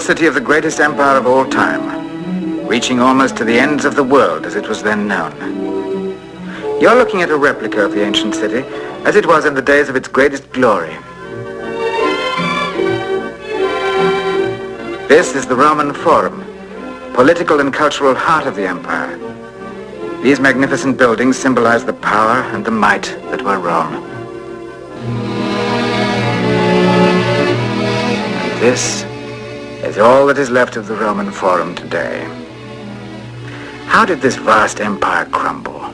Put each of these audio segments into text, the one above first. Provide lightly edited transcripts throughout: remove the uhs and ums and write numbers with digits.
city of the greatest empire of all time, reaching almost to the ends of the world as it was then known. You're looking at a replica of the ancient city as it was in the days of its greatest glory. This is the Roman Forum, political and cultural heart of the empire. These magnificent buildings symbolize the power and the might that were Rome. And this is all that is left of the Roman Forum today. How did this vast empire crumble?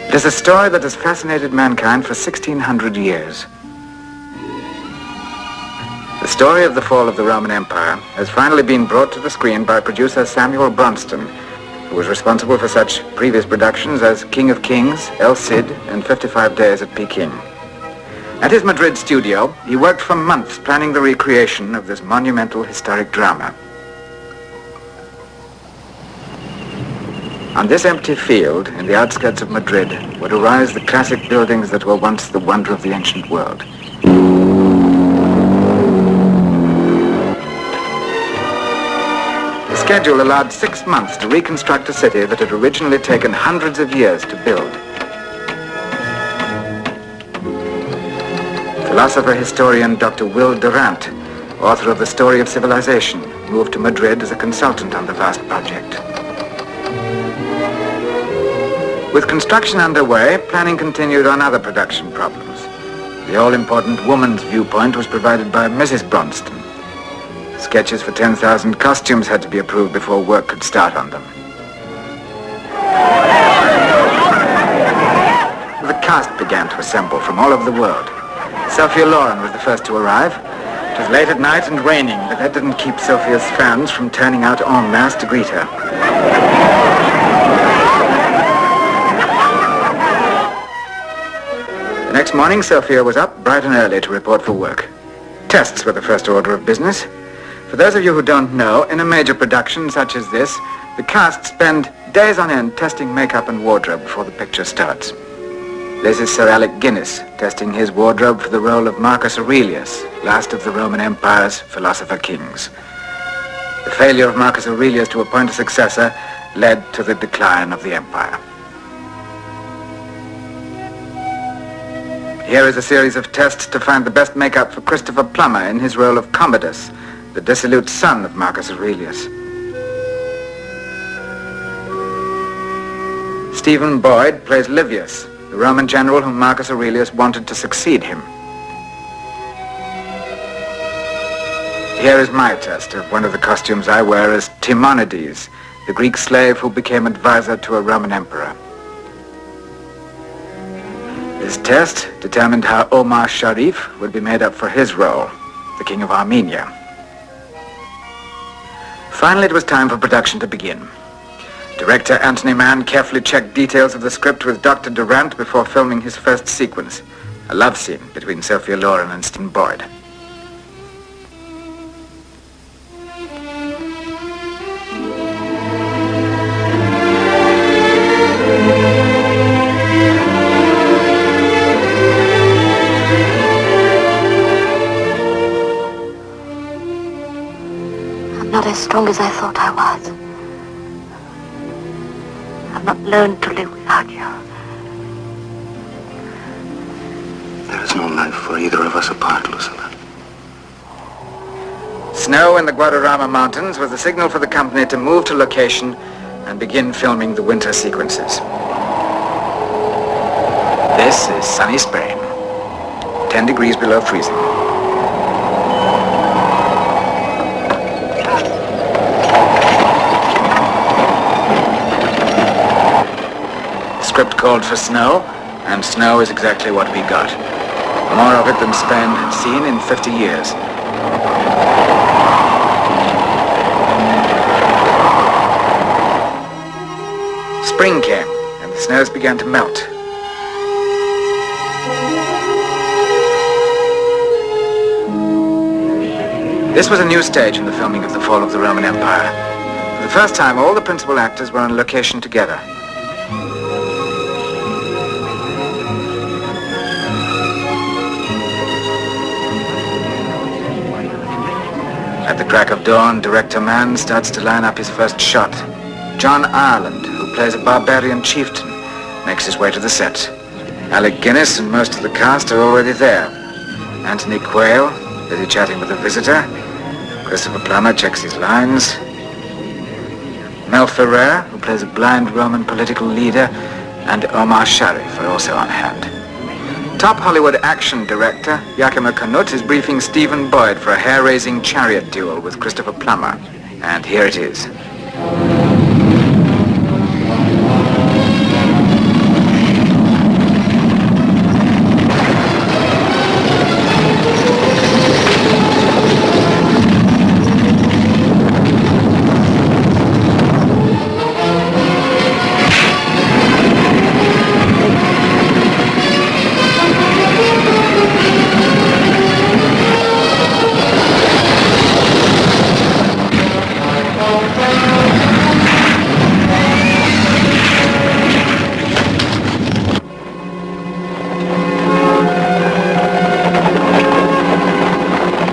It is a story that has fascinated mankind for 1,600 years. The story of the fall of the Roman Empire has finally been brought to the screen by producer Samuel Bronston, who was responsible for such previous productions as King of Kings, El Cid, and 55 Days at Peking. At his Madrid studio, he worked for months planning the recreation of this monumental historic drama. On this empty field, in the outskirts of Madrid, would arise the classic buildings that were once the wonder of the ancient world. The schedule allowed 6 months to reconstruct a city that had originally taken hundreds of years to build. Philosopher-historian Dr. Will Durant, author of The Story of Civilization, moved to Madrid as a consultant on the vast project. With construction underway, planning continued on other production problems. The all-important woman's viewpoint was provided by Mrs. Bronston. Sketches for 10,000 costumes had to be approved before work could start on them. The cast began to assemble from all over the world. Sophia Loren was the first to arrive. It was late at night and raining, but that didn't keep Sophia's fans from turning out en masse to greet her. The next morning, Sophia was up bright and early to report for work. Tests were the first order of business. For those of you who don't know, in a major production such as this, the cast spend days on end testing makeup and wardrobe before the picture starts. This is Sir Alec Guinness testing his wardrobe for the role of Marcus Aurelius, last of the Roman Empire's philosopher kings. The failure of Marcus Aurelius to appoint a successor led to the decline of the empire. Here is a series of tests to find the best makeup for Christopher Plummer in his role of Commodus, the dissolute son of Marcus Aurelius. Stephen Boyd plays Livius, the Roman general whom Marcus Aurelius wanted to succeed him. Here is my test of one of the costumes I wear as Timonides, the Greek slave who became advisor to a Roman emperor. This test determined how Omar Sharif would be made up for his role, the King of Armenia. Finally, it was time for production to begin. Director Anthony Mann carefully checked details of the script with Dr. Durant before filming his first sequence, a love scene between Sophia Loren and Stephen Boyd. Not as strong as I thought I was. I've not learned to live without you. There is no life for either of us apart, Lucilla. Snow in the Guadarrama Mountains was the signal for the company to move to location and begin filming the winter sequences. This is sunny Spain, 10 degrees below freezing. Script called for snow, and snow is exactly what we got. More of it than Spain had seen in 50 years. Spring came, and the snows began to melt. This was a new stage in the filming of the fall of the Roman Empire. For the first time, all the principal actors were on location together. At the crack of dawn, Director Mann starts to line up his first shot. John Ireland, who plays a barbarian chieftain, makes his way to the set. Alec Guinness and most of the cast are already there. Anthony Quayle, busy chatting with a visitor. Christopher Plummer checks his lines. Mel Ferrer, who plays a blind Roman political leader, and Omar Sharif are also on hand. Top Hollywood action director Yakima Knut is briefing Stephen Boyd for a hair-raising chariot duel with Christopher Plummer. And here it is.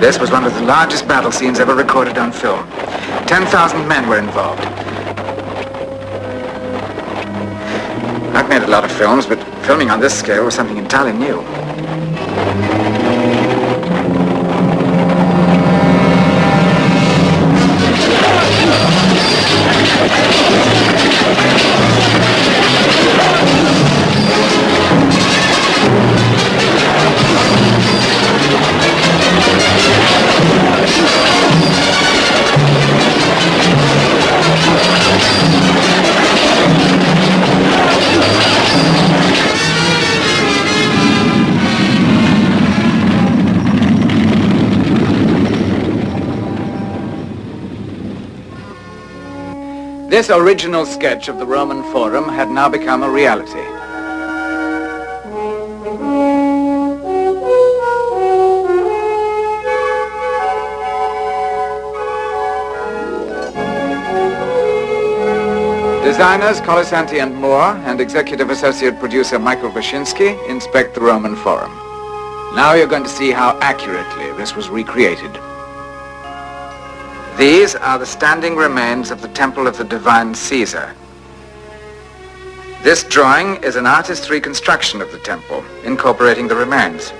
This was one of the largest battle scenes ever recorded on film. 10,000 men were involved. I've made a lot of films, but filming on this scale was something entirely new. This original sketch of the Roman Forum had now become a reality. Designers Colasanti and Moore and executive associate producer Michael Wyszynski inspect the Roman Forum. Now you're going to see how accurately this was recreated. These are the standing remains of the Temple of the Divine Caesar. This drawing is an artist's reconstruction of the temple, incorporating the remains.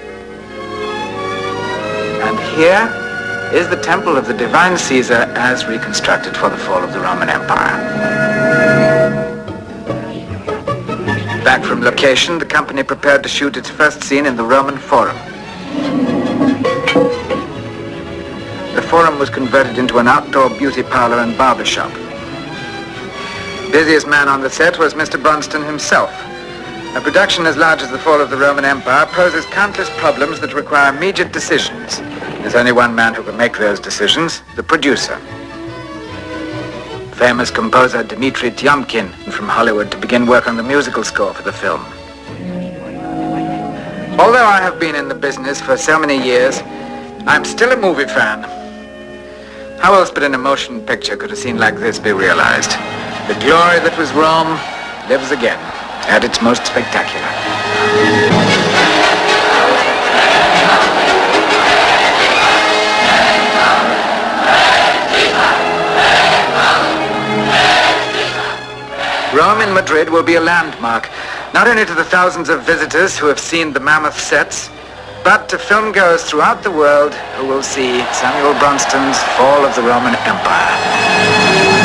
And here is the Temple of the Divine Caesar as reconstructed for the fall of the Roman Empire. Back from location, the company prepared to shoot its first scene in the Roman Forum. The Forum was converted into an outdoor beauty parlor and barber shop. Busiest man on the set was Mr. Bronston himself. A production as large as the fall of the Roman Empire poses countless problems that require immediate decisions. There's only one man who can make those decisions, the producer. Famous composer Dmitri Tiomkin from Hollywood to begin work on the musical score for the film. Although I have been in the business for so many years, I'm still a movie fan. How else but in a motion picture could a scene like this be realized? The glory that was Rome lives again, at its most spectacular. Rome in Madrid will be a landmark, not only to the thousands of visitors who have seen the mammoth sets, but to filmgoers throughout the world who will see Samuel Bronston's Fall of the Roman Empire.